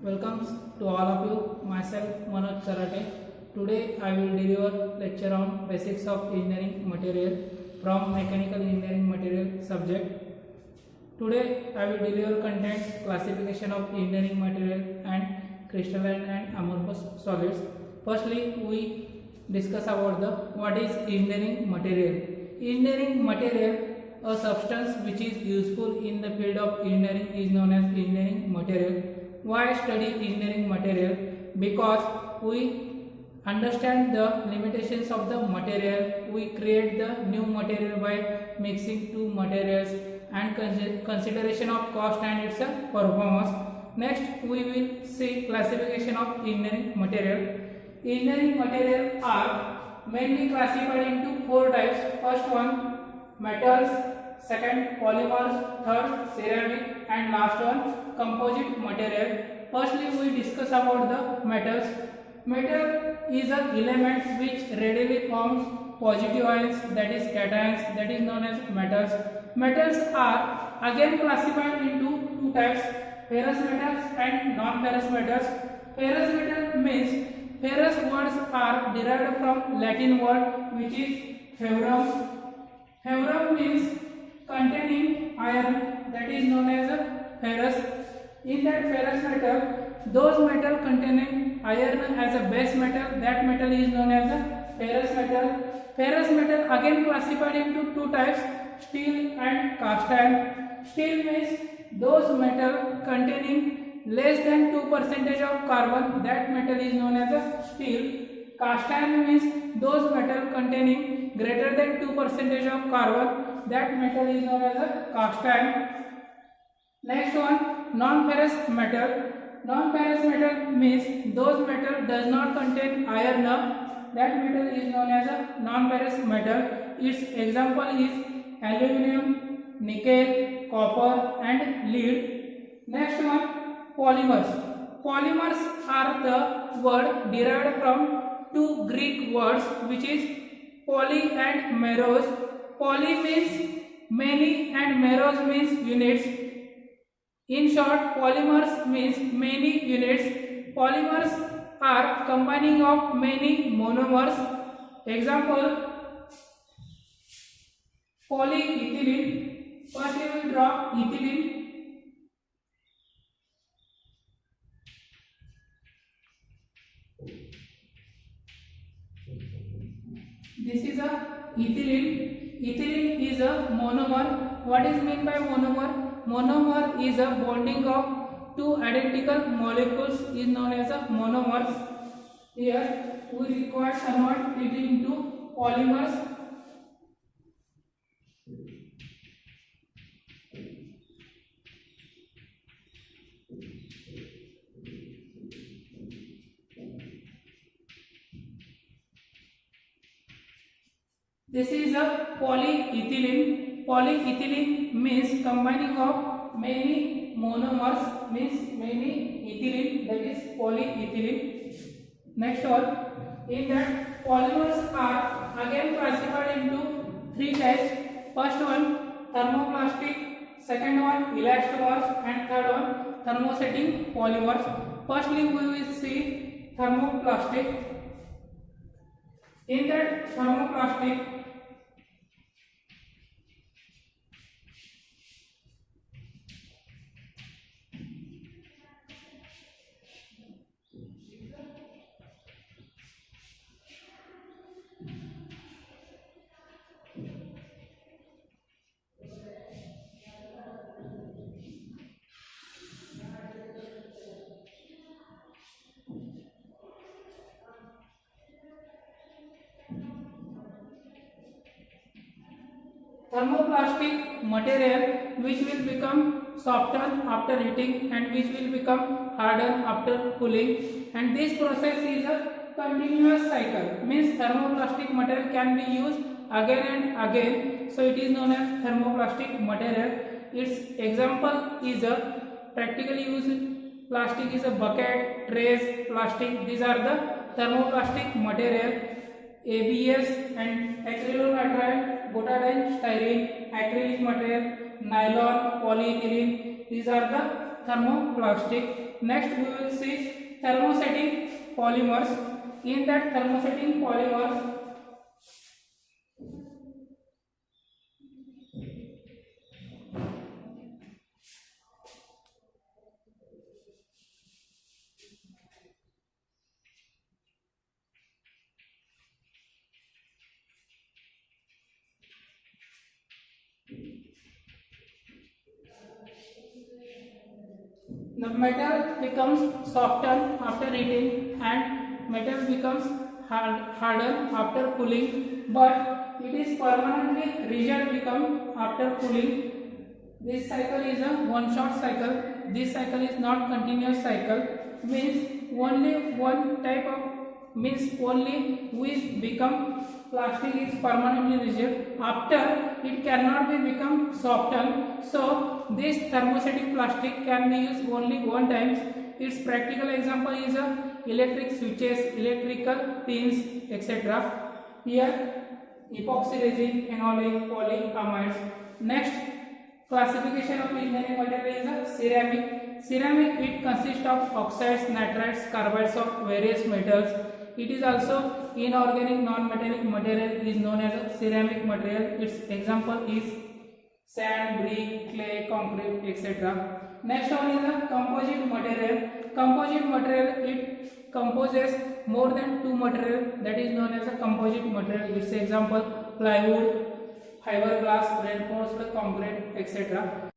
Welcome to all of you. Myself Manoj Charate. Today I will deliver lecture on basics of engineering material from mechanical engineering material subject. Today I will deliver content classification of engineering material and crystalline and amorphous solids. Firstly, we discuss about the what is engineering material. Engineering material, a substance which is useful in the field of engineering, is known as engineering material. Why study engineering material? Because we understand the limitations of the material. We create the new material by mixing two materials and consideration of cost and its performance. Next, we will see classification of engineering material. Engineering material are mainly classified into four types. First one, metals. Second, polymers. Third, ceramic. And last one, composite material. Firstly, we discuss about the metals. Metal is an element which readily forms positive ions, that is cations, that is known as metals. Metals are again classified into two types, ferrous metals and non-ferrous metals. Ferrous metal means ferrous words are derived from Latin word which is ferrum. Ferrum means containing iron, that is known as ferrous. In that ferrous metal, those metal containing iron as a base metal, that metal is known as a ferrous metal. Ferrous metal again classified into two types, steel and cast iron. Steel means those metal containing less than 2% of carbon, that metal is known as a steel. Cast iron means those metal containing greater than 2% of carbon, that metal is known as a cast iron. Next one, non-ferrous metal. Non-ferrous metal means those metal does not contain iron, that metal is known as a non-ferrous metal. Its example is aluminum, nickel, copper and lead. Next one, polymers. Polymers are the word derived from two Greek words which is poly and meros. Poly means many and meros means units. In short, polymers means many units. Polymers are combining of many monomers. Example, polyethylene. First we will draw ethylene. This is a ethylene. Ethylene is a monomer. What is meant by monomer? Monomer is a bonding of two identical molecules is known as a monomers. Here we require convert it into polymers. This is a polyethylene. Polyethylene means combining of many monomers, means many ethylene, that is polyethylene. Next one, in that polymers are again classified into three types. First one, thermoplastic. Second one, elastomers, and third one, thermosetting polymers. Firstly, we will see thermoplastic. In that thermoplastic, thermoplastic material which will become soften after heating and which will become harden after cooling, and this process is a continuous cycle, means thermoplastic material can be used again and again, so it is known as thermoplastic material. Its example is a practically used plastic is a bucket, trays, plastic. These are the thermoplastic material. ABS and acrylonitrile, butadiene, styrene, acrylic material, nylon, polyethylene. These are the thermoplastic. Next we will see thermosetting polymers. In that thermosetting polymers, the metal becomes softened after heating and metal becomes hardened after cooling, but it is permanently rigid become after cooling. This cycle is a one shot cycle. This cycle is not continuous cycle. Means only one type of only which become plastic is permanently rigid. After it cannot be become softened. So this thermostatic plastic can be used only one time. Its practical example is electric switches, electrical pins, etc. Here epoxy resin, phenolic, polyamides. Next classification of engineering material is ceramic. Ceramic, it consists of oxides, nitrides, carbides of various metals. It is also inorganic non-metallic material is known as a ceramic material. Its example is sand, brick, clay, concrete, etc. Next one is a composite material. Composite material, it composes more than two material, that is known as a composite material. Its example plywood, fiberglass, reinforced concrete, etc.